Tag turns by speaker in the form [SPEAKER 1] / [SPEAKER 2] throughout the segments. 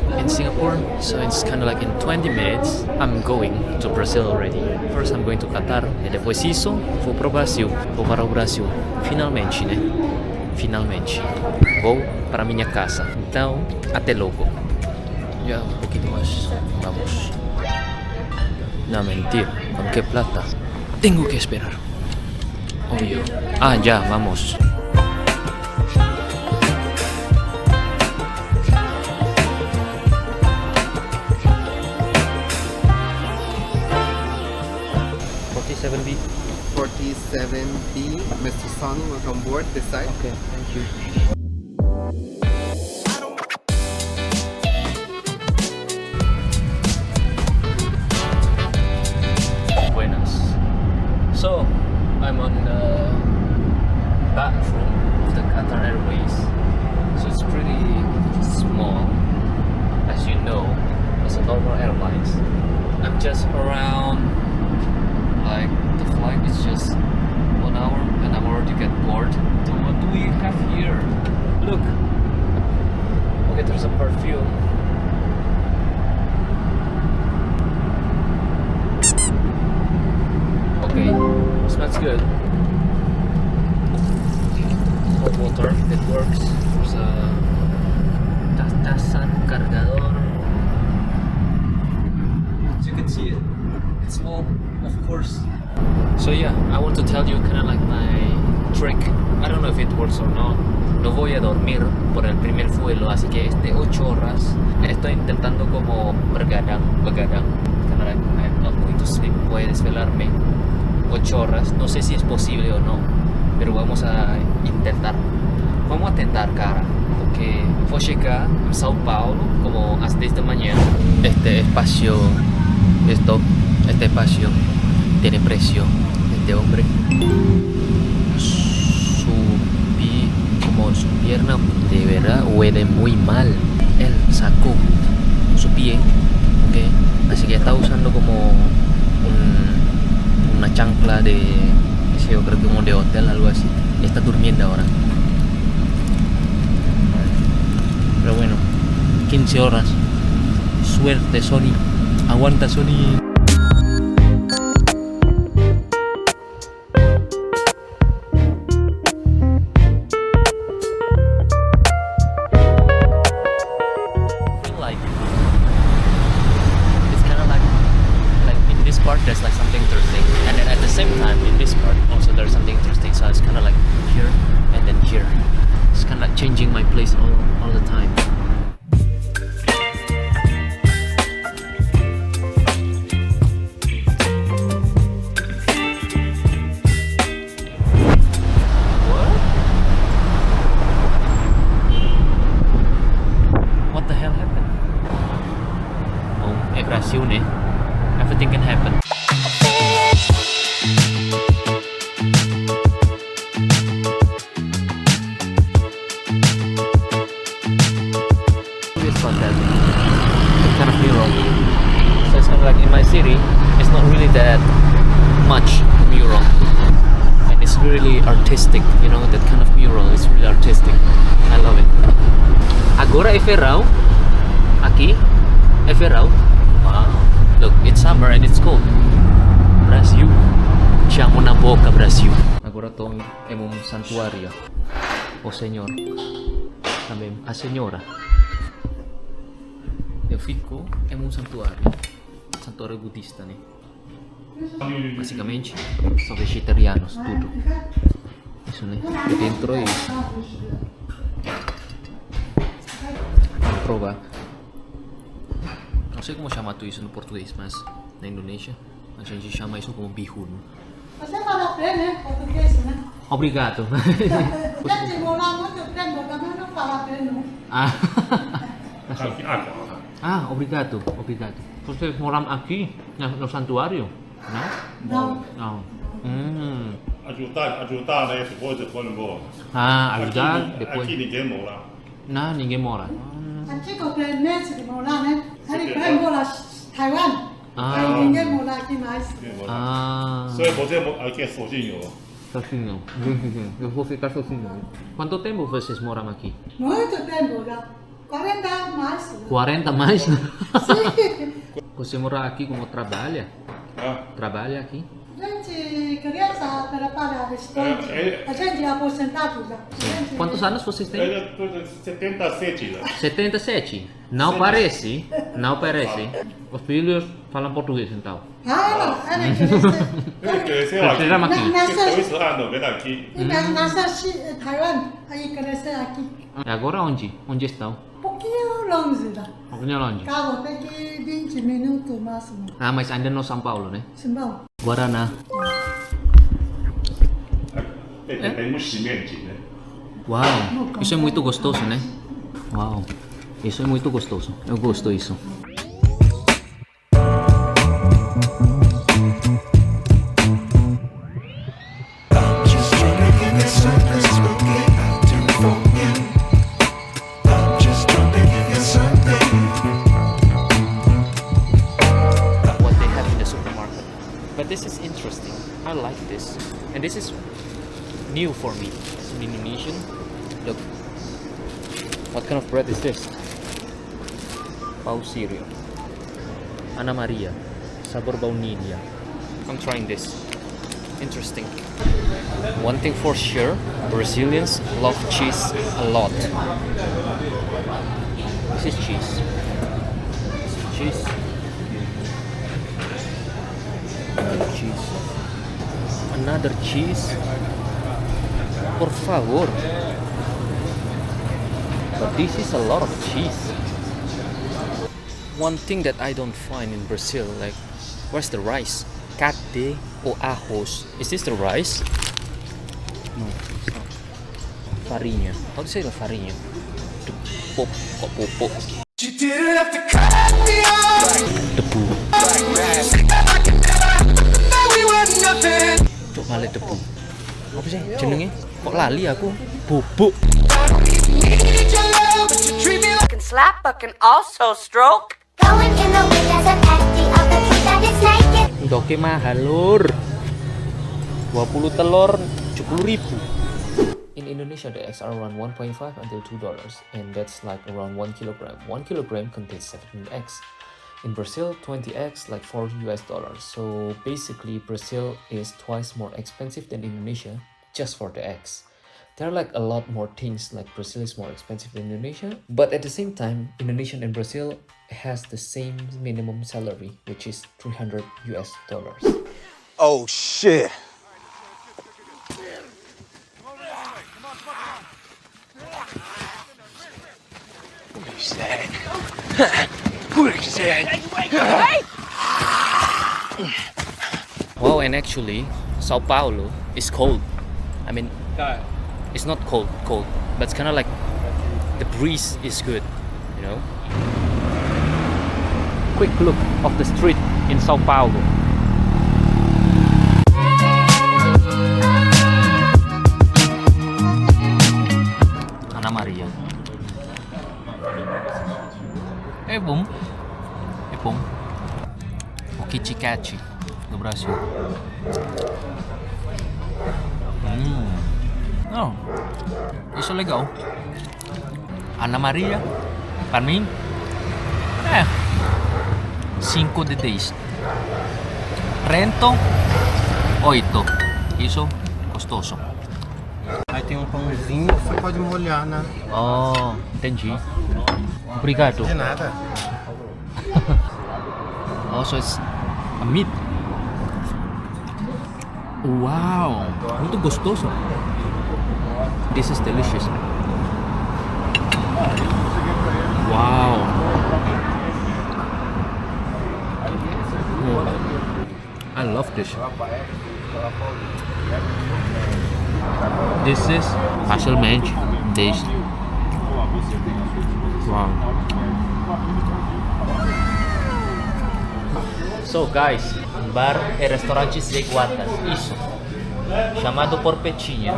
[SPEAKER 1] airport in Singapore, so it's kind of like in 20 minutes I'm going to Brazil already. First I'm going to Qatar e depois isso vou para o Brasil. Vou para o Brasil. Finalmente, né? Finalmente. Vou para minha casa. Então, até logo. Ya, un poquito más. Vamos. No, mentira. ¿Con qué plata? Tengo que esperar. Obvio. Ah, ya, vamos. B.
[SPEAKER 2] 47B, Mr. Sonny, welcome aboard this side.
[SPEAKER 1] Okay, thank you. Buenas. So, I'm on the bathroom of the Qatar Airways. So it's pretty small, as you know, as a normal airlines. I'm just around, like, the flight is just 1 hour and I'm already get bored. So what do we have here? Look. Okay, there's a perfume. Okay, smells good. Hot water, it works. There's a tasan, cargador. As you can see it, it's small, of course. So yeah, I want to tell you kind of like my trick. I don't know if it works or not. No voy a dormir por el primer vuelo, así que 8 horas estoy intentando como begadang. Kind of like I'm not going to sleep. Voy a desvelarme 8 horas. No sé si es posible o no, pero vamos a intentar. Vamos a tentar, cara, porque voy a llegar a Sao Paulo como a las 10 de mañana. Este espacio tiene precio. Este hombre como su pierna de verdad huele muy mal. Él sacó su pie, ¿ok? Así que está usando como una chancla de, yo creo que como de hotel, algo así. Y está durmiendo ahora. Pero bueno, 15 horas. Suerte, Sony. Aguanta, Sony. There's like something interesting, and then at the same time in this part also there's something interesting, so it's kind of like here and then here. It's kind of like changing my place all the time. What the hell happened? Oh, Brazil, eh? Everything can happen. Kind of mural. So it's kind of like in my city, it's not really that much mural, and it's really artistic. You know, that kind of mural is really artistic. I love it. Agora é verão. Aqui é verão. Wow. Look, it's summer and it's cold. Brasil. Chamo na boca, Brasil. Agora estou em um santuário. O Senhor. Também a Senhora. Eu fico em um santuário budista, né? Basicamente, são vegetarianos, tudo. Isso, né? Eu dentro é isso. Vamos provar. Não sei como chama isso no português, mas na Indonésia a gente chama isso como bihun.
[SPEAKER 3] Você fala bem, né? Português, né?
[SPEAKER 1] Obrigado.
[SPEAKER 3] Gente, morar muito tempo também não fala bem, não?
[SPEAKER 1] Ah, obrigado. Vocês moram aqui no santuário? Não?
[SPEAKER 3] Não.
[SPEAKER 1] Não.
[SPEAKER 4] Ajudar, né? Depois não vou.
[SPEAKER 1] Ah, ajudar depois.
[SPEAKER 4] Aqui ninguém mora.
[SPEAKER 1] Não, ninguém mora.
[SPEAKER 3] Aqui que eu conheço de morar, né? Ele vai morar Taiwan. Aí ninguém mora aqui mais.
[SPEAKER 1] Ah.
[SPEAKER 4] Só você aqui é sozinho.
[SPEAKER 1] Sozinho. Eu vou ficar sozinho. Quanto tempo vocês moram aqui?
[SPEAKER 3] Muito tempo já. 40 mais.
[SPEAKER 1] 40 mais?
[SPEAKER 3] Sì.
[SPEAKER 1] Você mora aqui como trabalha?
[SPEAKER 4] Ah,
[SPEAKER 1] Trabalha aqui?
[SPEAKER 3] A gente criança trabalha restaurante. A gente é aposentado já. A gente-
[SPEAKER 1] Quantos anos vocês têm?
[SPEAKER 4] ele é 77 lá.
[SPEAKER 1] 77. Não parece. Não parece. Os filhos falam português então.
[SPEAKER 3] Ah, ele cresceu.
[SPEAKER 4] Ele cresceu aqui.
[SPEAKER 1] Cresceram aqui.
[SPEAKER 4] Tem 2 anos, vem aqui.
[SPEAKER 3] Nasceu em Taiwan, aí cresceu aqui.
[SPEAKER 1] E agora onde? Onde estão?
[SPEAKER 3] Um pouquinho longe lá.
[SPEAKER 1] Um pouquinho longe.
[SPEAKER 3] Carro tem que 20 minutos máximo.
[SPEAKER 1] Ah, mas ainda no São Paulo, né?
[SPEAKER 3] Simbão.
[SPEAKER 1] Guaraná.
[SPEAKER 4] Tem um cimento, né?
[SPEAKER 1] Uau, isso é muito gostoso, né? Uau, isso é muito gostoso. Eu gosto disso.
[SPEAKER 5] Just trying to give you something spooky out to forget. I'm just trying to give you something.
[SPEAKER 1] What they have in the supermarket. But this is interesting. I like this. And this is new for me. It's an Indonesian. Look. What kind of bread is this? Pau cereal. Ana Maria. Sabor baunilha. I'm trying this. Interesting. One thing for sure, Brazilians love cheese a lot. This is cheese. This is cheese. Another cheese. Another cheese. Por favor. But this is a lot of cheese. One thing that I don't find in Brazil, like, where's the rice? Cate or arroz? Is this the rice? No, it's not. Farinha. How do you say the farinha? Pop, pop, pop, pop.
[SPEAKER 5] You didn't have to cut me off.
[SPEAKER 1] Tebu.
[SPEAKER 5] Now we were nothing.
[SPEAKER 1] Cuk balik tebu. Apa sih jenenge? Kok lali aku? Bubuk.
[SPEAKER 5] Need your love, but you treat me like
[SPEAKER 6] Can slap but can also stroke.
[SPEAKER 7] Going in the wind as a empty of the truth that is naked.
[SPEAKER 1] Doke mahal lur. 20 telur 70.000. In Indonesia, the eggs are around 1.5 until $2, and that's like around 1 kilogram. 1 kilogram contains 17 eggs. In Brazil, 20 eggs like $4. So basically, Brazil is twice more expensive than Indonesia just for the eggs. There are like a lot more things like Brazil is more expensive than Indonesia, but at the same time, Indonesia and Brazil has the same minimum salary, which is $300.
[SPEAKER 8] Oh shit. What are you saying? What are you saying?
[SPEAKER 1] Wow, and actually, Sao Paulo is cold. I mean, it's not cold, but it's kind of like the breeze is good, you know? Quick look of the street in Sao Paulo. Ana Maria. É bom. É bom. O Kit Kat do Brasil. Não, isso é legal. Ana Maria, para mim, é 5 de 10. Trento, 8. Isso, gostoso.
[SPEAKER 2] Aí tem um pãozinho que você pode molhar, né?
[SPEAKER 1] Oh, entendi. Obrigado.
[SPEAKER 2] De nada.
[SPEAKER 1] Also, it's a meat. Uau, muito gostoso. This is delicious. Wow. I love this. This is facilmente taste. Wow. So guys, bar e restaurante Zé Guatas, isso, chamado por Petinha,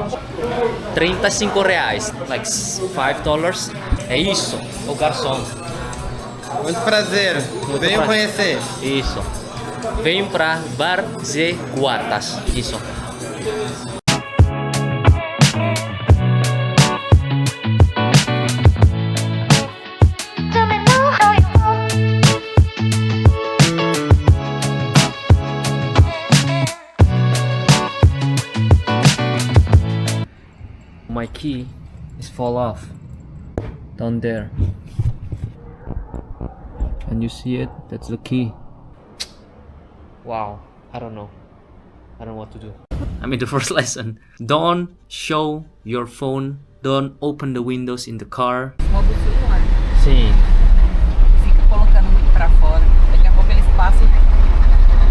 [SPEAKER 1] R$35, like $5, é isso, o garçom.
[SPEAKER 2] Muito prazer. Venham
[SPEAKER 1] prazer.
[SPEAKER 2] conhecer.
[SPEAKER 1] Isso, venham pra bar Zé Guatas, isso.
[SPEAKER 7] Tell me now how
[SPEAKER 1] key is fall off down there. Can you see it? That's the key. Wow, I don't know what to do. I mean, the first lesson: don't show your phone, don't open the windows in the car.
[SPEAKER 9] Modo celular.
[SPEAKER 1] Sim.
[SPEAKER 9] Fica colocando muito pra fora. Daqui a pouco eles passam.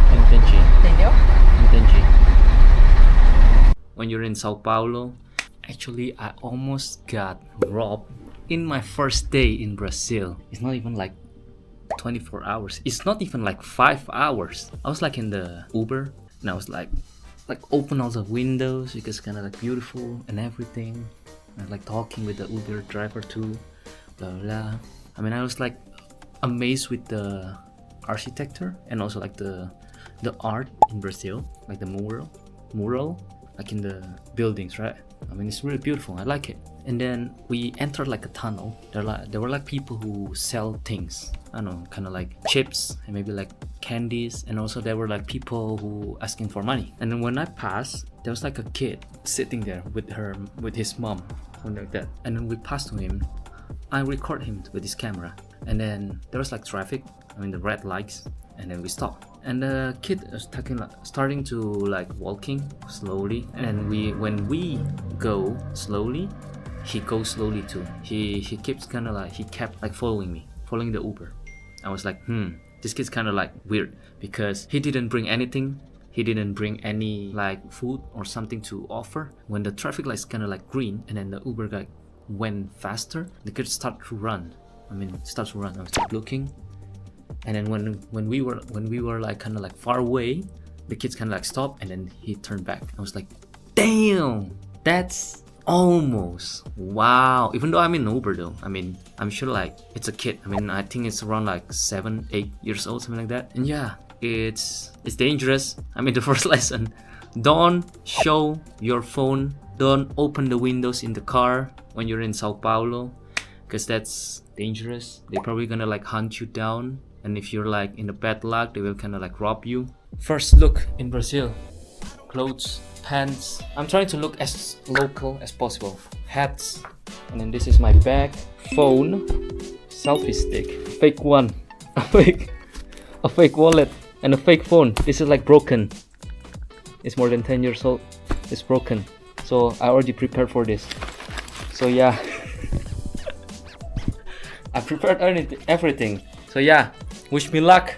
[SPEAKER 1] Entendi.
[SPEAKER 9] Entendeu?
[SPEAKER 1] Entendi. When you're in Sao Paulo, actually I almost got robbed in my first day in Brazil. It's not even like 24 hours. It's not even like 5 hours. I was like in the Uber and I was like open all the windows because it's kind of like beautiful and everything. And like talking with the Uber driver too. Blah blah. I mean, I was like amazed with the architecture and also like the art in Brazil, like the mural like in the buildings, right? I mean, it's really beautiful. I like it. And then we entered like a tunnel. There were like people who sell things. I don't know, kind of like chips and maybe like candies. And also there were like people who asking for money. And then when I passed, there was like a kid sitting there with his mom, something like that. And then we passed to him. I record him with his camera. And then there was like traffic. I mean, the red lights. And then we stopped. And the kid was starting to like walking slowly. And when we go slowly, he goes slowly too. He kept like following me, following the Uber. I was like, this kid's kind of like weird because he didn't bring anything. He didn't bring any like food or something to offer. When the traffic light's kind of like green, and then the Uber guy went faster, the kid started to run. I was like looking. And then when we were like kind of like far away, the kids kind of like stopped and then he turned back. I was like, damn, that's almost wow. Even though I'm in Uber though, I mean, I'm sure like it's a kid. I mean, I think it's around like 7-8 years old, something like that. And yeah, it's dangerous. I mean, the first lesson: don't show your phone, don't open the windows in the car when you're in Sao Paulo, because that's dangerous. They're probably gonna like hunt you down. And if you're like in the bad luck, they will kind of like rob you. First look in Brazil: clothes, pants. I'm trying to look as local as possible. Hats, and then this is my bag, phone, selfie stick, fake one, a fake wallet, and a fake phone. This is like broken. It's more than 10 years old. It's broken. So I already prepared for this. So yeah, I prepared everything. So yeah, wish me luck.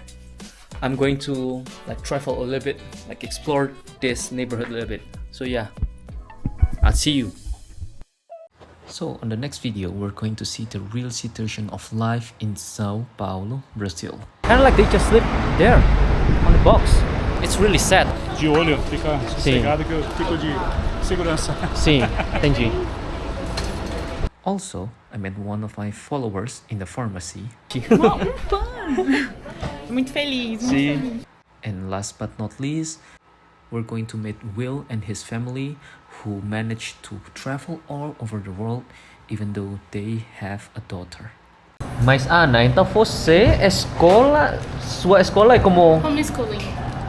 [SPEAKER 1] I'm going to like travel a little bit, like explore this neighborhood a little bit. So yeah, I'll see you. So on the next video, we're going to see the real situation of life in Sao Paulo, Brazil. Kind of like they just sleep there on the box. It's really sad.
[SPEAKER 4] De olho, fica sossegado que eu fico de segurança.
[SPEAKER 1] Sim, entendi. Also, I met one of my followers in the pharmacy.
[SPEAKER 10] Fun! Muito feliz, muito feliz.
[SPEAKER 1] And last but not least, we're going to meet Will and his family, who managed to travel all over the world even though they have a daughter. Mas Ana, então sua escola é como
[SPEAKER 10] Homeschooling.